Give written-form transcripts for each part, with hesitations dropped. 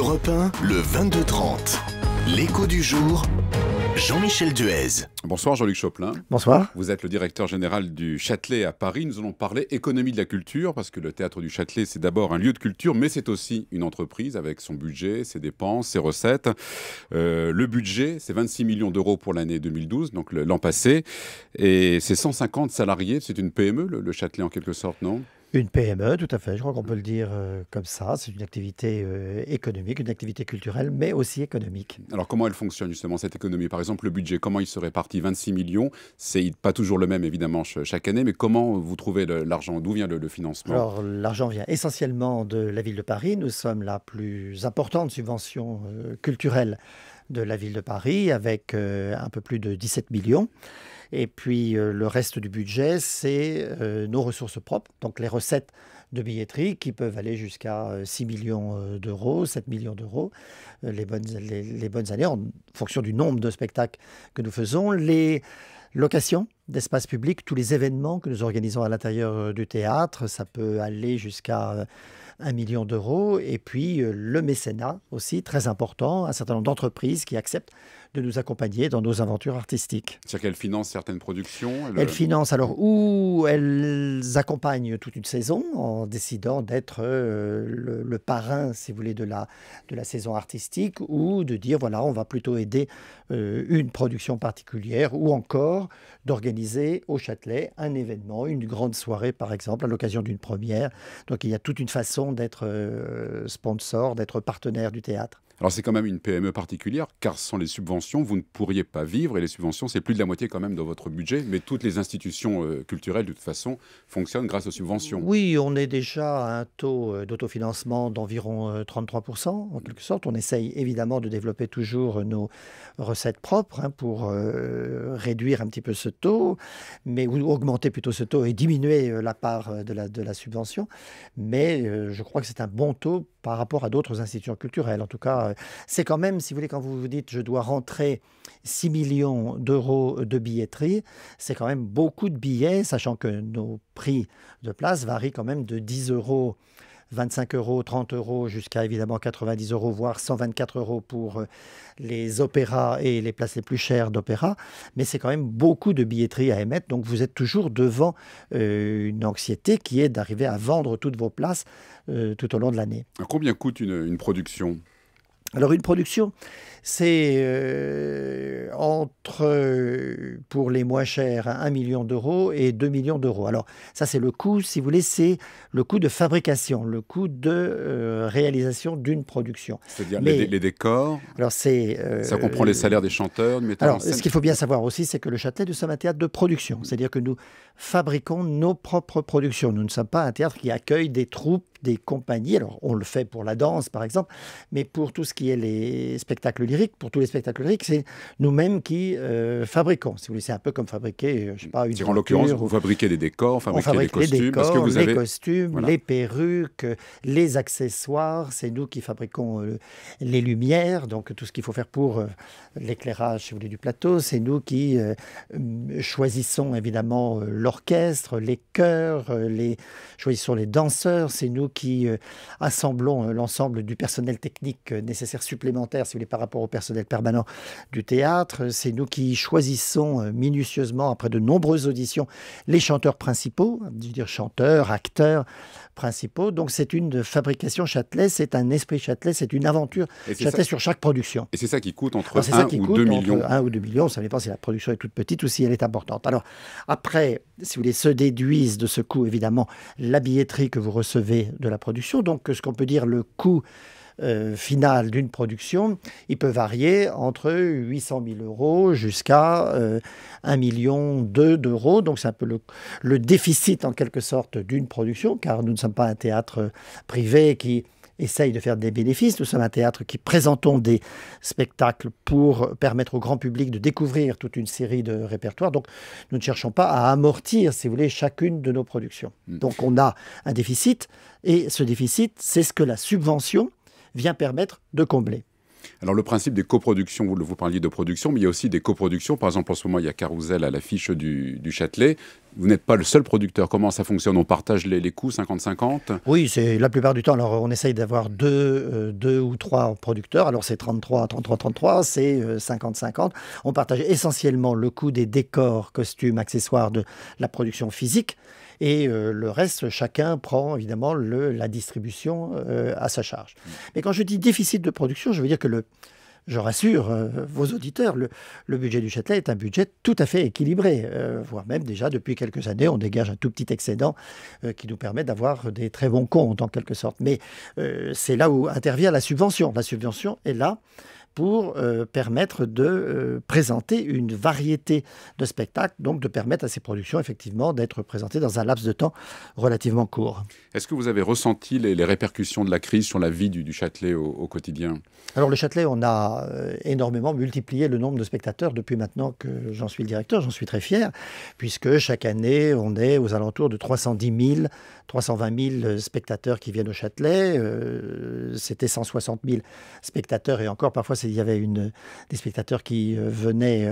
Europe 1, le 22-30. L'écho du jour, Jean-Michel Duez. Bonsoir Jean-Luc Choplin. Bonsoir. Vous êtes le directeur général du Châtelet à Paris. Nous allons parler économie de la culture, parce que le Théâtre du Châtelet, c'est d'abord un lieu de culture, mais c'est aussi une entreprise avec son budget, ses dépenses, ses recettes. Le budget, c'est 26 millions d'euros pour l'année 2012, donc l'an passé. Et c'est 150 salariés. C'est une PME, le Châtelet, en quelque sorte, non ? Une PME, tout à fait. Je crois qu'on peut le dire comme ça. C'est une activité économique, une activité culturelle, mais aussi économique. Alors, comment elle fonctionne, justement, cette économie ? Par exemple, le budget, comment il se répartit ? 26 millions, c'est pas toujours le même, évidemment, chaque année, mais comment vous trouvez l'argent ? D'où vient le financement ? Alors, l'argent vient essentiellement de la ville de Paris. Nous sommes la plus importante subvention culturelle de la ville de Paris, avec un peu plus de 17 millions. Et puis, le reste du budget, c'est nos ressources propres, donc les recettes de billetterie qui peuvent aller jusqu'à 6 millions d'euros, 7 millions d'euros, les bonnes années, en fonction du nombre de spectacles que nous faisons. Les locations d'espace public, tous les événements que nous organisons à l'intérieur du théâtre, ça peut aller jusqu'à 1 million d'euros. Et puis le mécénat aussi, très important, un certain nombre d'entreprises qui acceptent de nous accompagner dans nos aventures artistiques. C'est-à-dire qu'elles financent certaines productions Elles financent alors, ou elles accompagnent toute une saison en décidant d'être le parrain, si vous voulez, de la saison artistique, ou de dire, voilà, on va plutôt aider une production particulière, ou encore d'organiser au Châtelet un événement, une grande soirée, par exemple, à l'occasion d'une première. Donc il y a toute une façon d'être sponsor, d'être partenaire du théâtre. Alors c'est quand même une PME particulière, car sans les subventions, vous ne pourriez pas vivre. Et les subventions, c'est plus de la moitié quand même de votre budget. Mais toutes les institutions culturelles, de toute façon, fonctionnent grâce aux subventions. Oui, on est déjà à un taux d'autofinancement d'environ 33%, en quelque sorte. On essaye évidemment de développer toujours nos recettes propres pour réduire un petit peu ce taux, ou augmenter plutôt ce taux et diminuer la part de la subvention. Mais je crois que c'est un bon taux par rapport à d'autres institutions culturelles. En tout cas, c'est quand même, si vous voulez, quand vous vous dites je dois rentrer 6 millions d'euros de billetterie, c'est quand même beaucoup de billets, sachant que nos prix de place varient quand même de 10 euros, 25 euros, 30 euros, jusqu'à évidemment 90 euros, voire 124 euros pour les opéras et les places les plus chères d'opéra. Mais c'est quand même beaucoup de billetterie à émettre. Donc vous êtes toujours devant une anxiété qui est d'arriver à vendre toutes vos places tout au long de l'année. Combien coûte une production ? Alors une production, c'est pour les moins chers, 1 million d'euros et 2 millions d'euros. Alors ça, c'est le coût, si vous voulez, c'est le coût de fabrication, le coût de réalisation d'une production. C'est-à-dire les décors. Alors ça comprend les salaires des chanteurs, du metteur en scène. Ce qu'il faut bien savoir aussi, c'est que le Châtelet, nous sommes un théâtre de production. C'est-à-dire que nous fabriquons nos propres productions. Nous ne sommes pas un théâtre qui accueille des troupes, des compagnies. Alors, on le fait pour la danse, par exemple, mais pour tout ce qui est les spectacles lyriques, pour tous les spectacles lyriques, c'est nous-mêmes qui fabriquons. Si vous voulez, c'est un peu comme fabriquer, je sais pas, une voiture. En l'occurrence, vous fabriquez des décors, on fabrique des costumes. Les décors, parce que vous avez... les costumes, voilà. Les perruques, les accessoires. C'est nous qui fabriquons les lumières, donc tout ce qu'il faut faire pour l'éclairage, si vous voulez, du plateau. C'est nous qui choisissons évidemment l'orchestre, les chœurs, choisissons les danseurs. C'est nous qui assemblons l'ensemble du personnel technique nécessaire supplémentaire, si vous voulez, par rapport au personnel permanent du théâtre. C'est nous qui choisissons minutieusement, après de nombreuses auditions, les chanteurs principaux, je veux dire chanteurs, acteurs principaux. Donc c'est une fabrication Châtelet, c'est un esprit Châtelet, c'est une aventure Châtelet sur chaque production. Et c'est ça qui coûte entre 1 ou 2 millions. Entre 1 ou 2 millions, ça dépend si la production est toute petite ou si elle est importante. Alors après, si vous voulez, se déduisent de ce coût, évidemment, la billetterie que vous recevez de la production. Donc ce qu'on peut dire le coût final d'une production, il peut varier entre 800 000 euros jusqu'à 1 million d'euros. Donc c'est un peu le déficit en quelque sorte d'une production, car nous ne sommes pas un théâtre privé qui essaye de faire des bénéfices. Nous sommes un théâtre qui présentons des spectacles pour permettre au grand public de découvrir toute une série de répertoires. Donc nous ne cherchons pas à amortir, si vous voulez, chacune de nos productions. Donc on a un déficit, et ce déficit, c'est ce que la subvention vient permettre de combler. Alors le principe des coproductions, vous parliez de production, mais il y a aussi des coproductions. Par exemple, en ce moment, il y a Carousel à l'affiche du Châtelet. Vous n'êtes pas le seul producteur. Comment ça fonctionne? On partage les coûts 50-50? Oui, c'est la plupart du temps. Alors, on essaye d'avoir deux ou trois producteurs. Alors, c'est 33-33-33, c'est 50-50. On partage essentiellement le coût des décors, costumes, accessoires de la production physique. Et le reste, chacun prend évidemment la distribution à sa charge. Mais quand je dis déficit de production, je veux dire que je rassure vos auditeurs, le budget du Châtelet est un budget tout à fait équilibré, voire même déjà depuis quelques années, on dégage un tout petit excédent qui nous permet d'avoir des très bons comptes en quelque sorte. Mais c'est là où intervient la subvention. La subvention est là pour permettre de présenter une variété de spectacles, donc de permettre à ces productions, effectivement, d'être présentées dans un laps de temps relativement court. Est-ce que vous avez ressenti les répercussions de la crise sur la vie du Châtelet au quotidien? Alors, le Châtelet, on a énormément multiplié le nombre de spectateurs depuis maintenant que j'en suis le directeur. J'en suis très fier, puisque chaque année, on est aux alentours de 310 000, 320 000 spectateurs qui viennent au Châtelet. C'était 160 000 spectateurs, et encore, parfois, il y avait des spectateurs qui venaient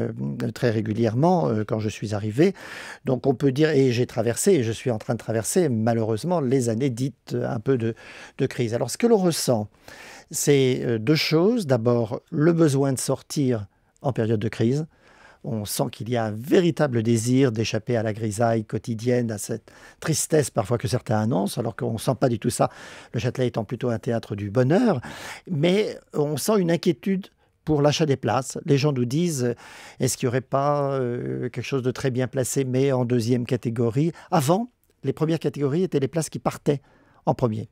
très régulièrement quand je suis arrivé. Donc on peut dire, et j'ai traversé, et je suis en train de traverser malheureusement les années dites un peu de crise. Alors ce que l'on ressent, c'est deux choses. D'abord, le besoin de sortir en période de crise. On sent qu'il y a un véritable désir d'échapper à la grisaille quotidienne, à cette tristesse parfois que certains annoncent, alors qu'on ne sent pas du tout ça, le Châtelet étant plutôt un théâtre du bonheur. Mais on sent une inquiétude pour l'achat des places. Les gens nous disent, est-ce qu'il n'y aurait pas quelque chose de très bien placé, mais en deuxième catégorie? Avant, les premières catégories étaient les places qui partaient en premier.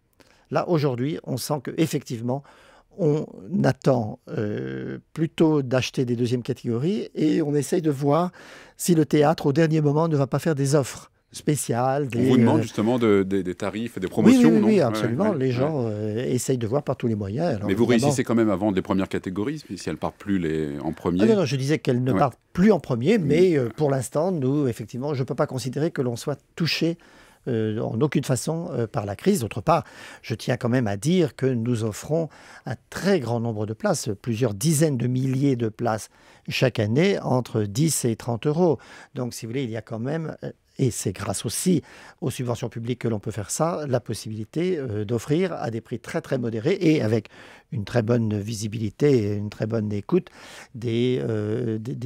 Là, aujourd'hui, on sent qu'effectivement, on attend plutôt d'acheter des deuxièmes catégories et on essaye de voir si le théâtre, au dernier moment, ne va pas faire des offres spéciales. On vous demande justement des tarifs et des promotions, non? Oui, absolument. Les gens essayent de voir par tous les moyens. Alors, mais vous réussissez quand même à vendre les premières catégories, si elles ne partent plus en premier? Non, je disais qu'elles ne partent plus en premier, mais pour l'instant, nous, effectivement, je ne peux pas considérer que l'on soit touché en aucune façon par la crise. D'autre part, je tiens quand même à dire que nous offrons un très grand nombre de places, plusieurs dizaines de milliers de places chaque année, entre 10 et 30 euros. Donc, si vous voulez, il y a quand même, et c'est grâce aussi aux subventions publiques que l'on peut faire ça, la possibilité d'offrir à des prix très très modérés et avec une très bonne visibilité et une très bonne écoute des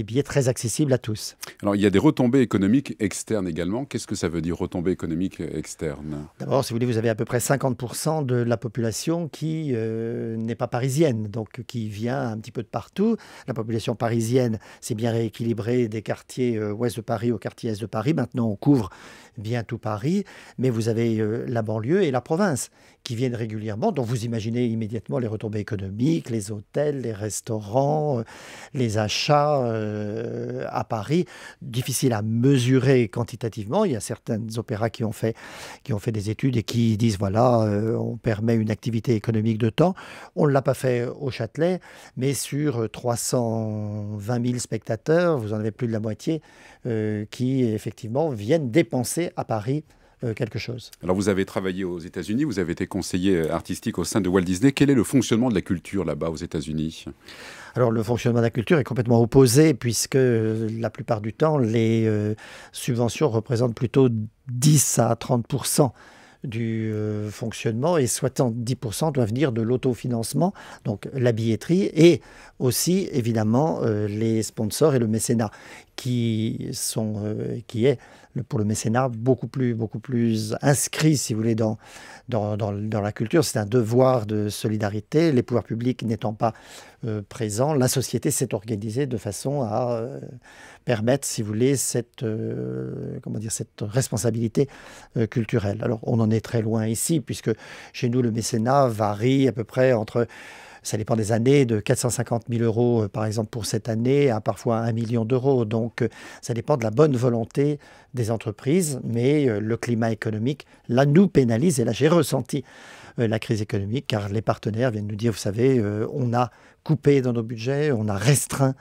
billets très accessibles à tous. Alors, il y a des retombées économiques externes également. Qu'est-ce que ça veut dire, retombées économiques externes? D'abord, si vous voulez, vous avez à peu près 50% de la population qui n'est pas parisienne, donc qui vient un petit peu de partout. La population parisienne s'est bien rééquilibrée des quartiers ouest de Paris au quartier est de Paris. Maintenant, on couvre bien tout Paris, mais vous avez la banlieue et la province qui viennent régulièrement. Donc vous imaginez immédiatement les retombées économiques, les hôtels, les restaurants, les achats à Paris. Difficile à mesurer quantitativement. Il y a certains opéras qui ont fait des études et qui disent voilà, on permet une activité économique de temps. On ne l'a pas fait au Châtelet, mais sur 320 000 spectateurs, vous en avez plus de la moitié qui effectivement viennent dépenser à Paris quelque chose. Alors vous avez travaillé aux États-Unis, vous avez été conseiller artistique au sein de Walt Disney. Quel est le fonctionnement de la culture là-bas aux États-Unis? Alors le fonctionnement de la culture est complètement opposé puisque la plupart du temps les subventions représentent plutôt 10 à 30% du fonctionnement et 70% doivent venir de l'autofinancement, donc la billetterie et aussi évidemment les sponsors et le mécénat qui est pour le mécénat beaucoup plus inscrit, si vous voulez, dans la culture. C'est un devoir de solidarité. Les pouvoirs publics n'étant pas présents, la société s'est organisée de façon à permettre, si vous voulez, cette responsabilité culturelle. Alors, on en est très loin ici, puisque chez nous, le mécénat varie à peu près entre... Ça dépend des années, de 450 000 euros, par exemple, pour cette année, à parfois 1 million d'euros. Donc, ça dépend de la bonne volonté des entreprises, mais le climat économique, là, nous pénalise. Et là, j'ai ressenti la crise économique, car les partenaires viennent nous dire, vous savez, on a coupé dans nos budgets, on a restreint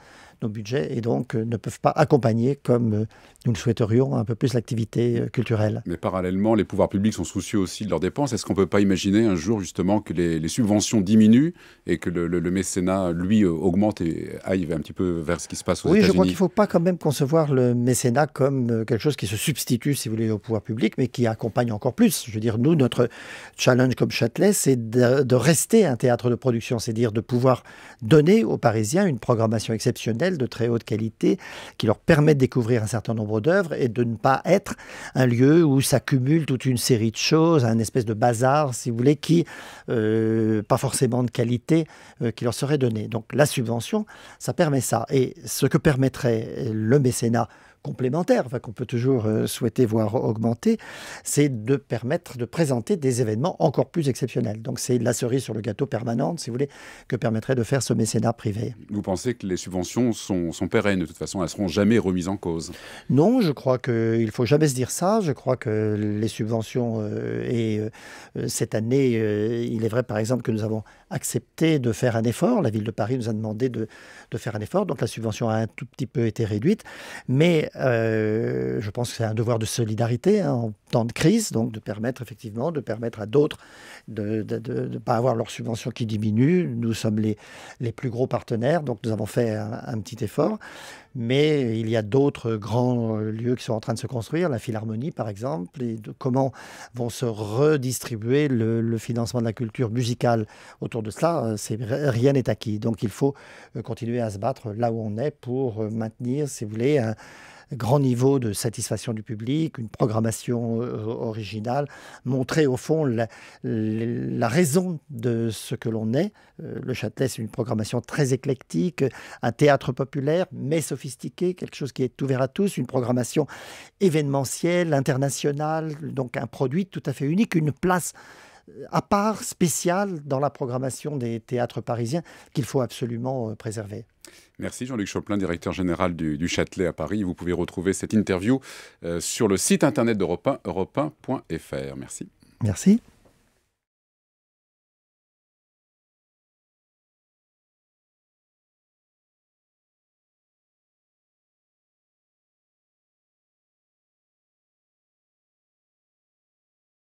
nos budgets et donc ne peuvent pas accompagner comme nous le souhaiterions un peu plus l'activité culturelle. Mais parallèlement, les pouvoirs publics sont soucieux aussi de leurs dépenses. Est-ce qu'on ne peut pas imaginer un jour justement que les subventions diminuent et que le mécénat, lui, augmente et aille un petit peu vers ce qui se passe aux États-Unis? Oui, je crois qu'il ne faut pas quand même concevoir le mécénat comme quelque chose qui se substitue, si vous voulez, au pouvoir public, mais qui accompagne encore plus. Je veux dire, nous, notre challenge comme Châtelet, c'est de rester un théâtre de production, c'est-à-dire de pouvoir donner aux Parisiens une programmation exceptionnelle, de très haute qualité, qui leur permet de découvrir un certain nombre d'œuvres et de ne pas être un lieu où s'accumule toute une série de choses, un espèce de bazar, si vous voulez, qui, pas forcément de qualité, qui leur serait donné. Donc la subvention, ça permet ça. Et ce que permettrait le mécénat complémentaire, qu'on peut toujours souhaiter voir augmenter, c'est de permettre de présenter des événements encore plus exceptionnels. Donc c'est la cerise sur le gâteau permanente, si vous voulez, que permettrait de faire ce mécénat privé. Vous pensez que les subventions sont pérennes, de toute façon, elles ne seront jamais remises en cause? Non, je crois qu'il ne faut jamais se dire ça. Je crois que les subventions, cette année, il est vrai par exemple que nous avons accepté de faire un effort. La ville de Paris nous a demandé de faire un effort, donc la subvention a un tout petit peu été réduite, mais je pense que c'est un devoir de solidarité en temps de crise, donc de permettre effectivement, de permettre à d'autres de ne pas avoir leur subvention qui diminue. Nous sommes les plus gros partenaires, donc nous avons fait un petit effort. Mais il y a d'autres grands lieux qui sont en train de se construire, la Philharmonie par exemple, et de comment vont se redistribuer le financement de la culture musicale autour de cela, rien n'est acquis. Donc il faut continuer à se battre là où on est pour maintenir, si vous voulez, un grand niveau de satisfaction du public, une programmation originale, montrer au fond la raison de ce que l'on est. Le Châtelet, c'est une programmation très éclectique, un théâtre populaire, mais sophistiqué, quelque chose qui est ouvert à tous, une programmation événementielle, internationale, donc un produit tout à fait unique, une place à part, spéciale dans la programmation des théâtres parisiens qu'il faut absolument préserver. Merci Jean-Luc Choplin, directeur général du Châtelet à Paris. Vous pouvez retrouver cette interview sur le site internet d'Europe 1, europe1.fr. Merci. Merci.